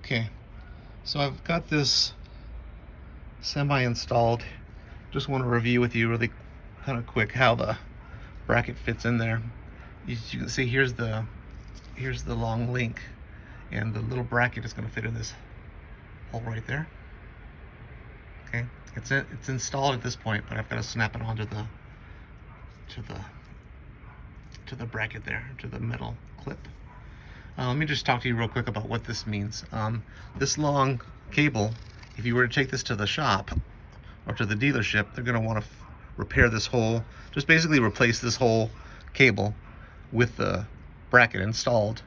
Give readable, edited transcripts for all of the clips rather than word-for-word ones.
Okay, so I've got this semi-installed. Just want to review with you really kind of quick how the bracket fits in there. As you can see, here's the long link, and the little bracket is going to fit in this hole right there. Okay, it's installed at this point, but I've got to snap it onto the to the bracket there, to the metal clip. Let me just talk to you real quick about what this means. This long cable, if you were to take this to the shop or to the dealership, they're going to want to repair this whole, just basically replace this whole cable with the bracket installed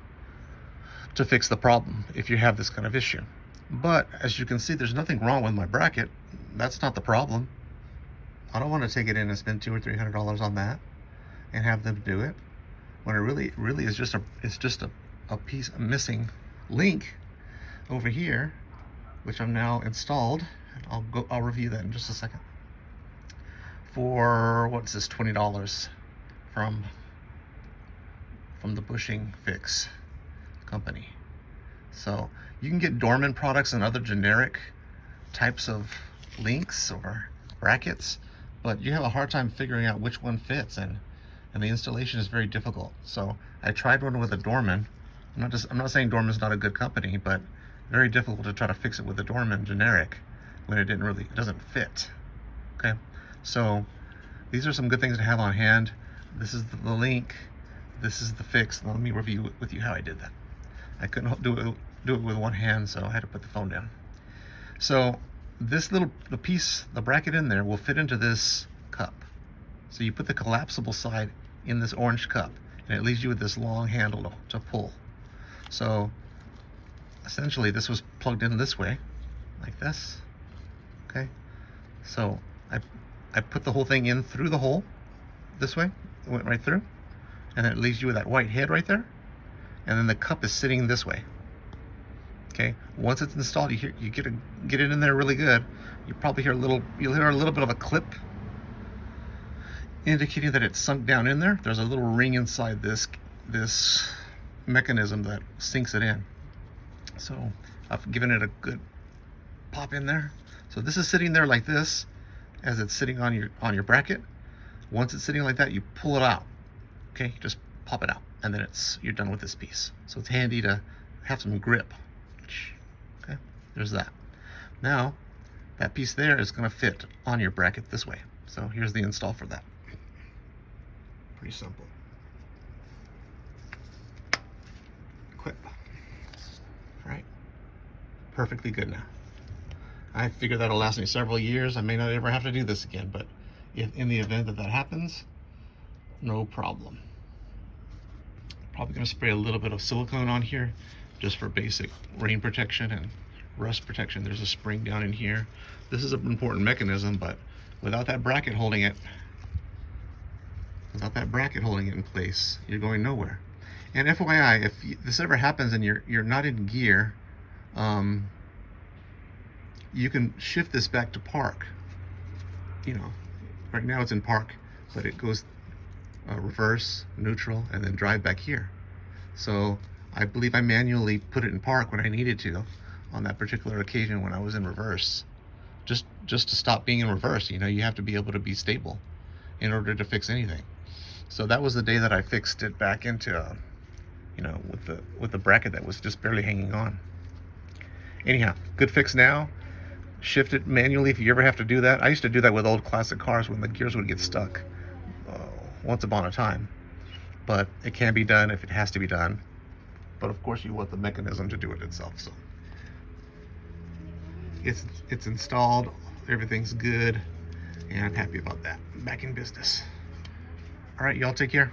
to fix the problem if you have this kind of issue. But as you can see, there's nothing wrong with my bracket. That's not the problem. I don't want to take it in and spend $200 or $300 on that and have them do it when it really is just a piece, a missing link over here, which I'm now installed. I'll review that in just a second. For what's this, $20 from the bushing fix company. So you can get Dorman products and other generic types of links or brackets, but you have a hard time figuring out which one fits, and the installation is very difficult. So I tried one with a Dorman. I'm not saying Dorman's not a good company, but very difficult to try to fix it with a Dorman generic when it doesn't fit. Okay, so these are some good things to have on hand. This is the link. This is the fix. Let me review with you how I did that. I couldn't do it with one hand, so I had to put the phone down. So this the bracket in there will fit into this cup. So you put the collapsible side in this orange cup, and it leaves you with this long handle to pull. So essentially this was plugged in this way, like this. Okay, so I put the whole thing in through the hole this way. It went right through, and then it leaves you with that white head right there, and then the cup is sitting this way. Okay, once it's installed, you get it in there really good. You probably hear you'll hear a little bit of a clip indicating that it's sunk down in there. There's a little ring inside this mechanism that sinks it in. So I've given it a good pop in there. So this is sitting there like this as it's sitting on your bracket. Once it's sitting like that, you pull it out. Okay, just pop it out, and then you're done with this piece. So it's handy to have some grip. Okay, there's that. Now that piece there is going to fit on your bracket this way. So here's the install for that. Pretty simple. Clip. All right, perfectly good now. I figure that'll last me several years. I may not ever have to do this again, but if in the event that happens, no problem. Probably gonna spray a little bit of silicone on here just for basic rain protection and rust protection. There's a spring down in here. This is an important mechanism, but without that bracket holding it in place, you're going nowhere. And FYI, if this ever happens and you're not in gear, you can shift this back to park. You know, right now it's in park, but it goes reverse, neutral, and then drive back here. So I believe I manually put it in park when I needed to on that particular occasion when I was in reverse. Just to stop being in reverse, you know, you have to be able to be stable in order to fix anything. So that was the day that I fixed it back into, you know, with the bracket that was just barely hanging on. Anyhow, good fix now. Shift it manually if you ever have to do that. I used to do that with old classic cars when the gears would get stuck once upon a time. But it can be done if it has to be done. But of course you want the mechanism to do it itself. So it's installed, everything's good, and I'm happy about that. Back in business. All right, y'all take care.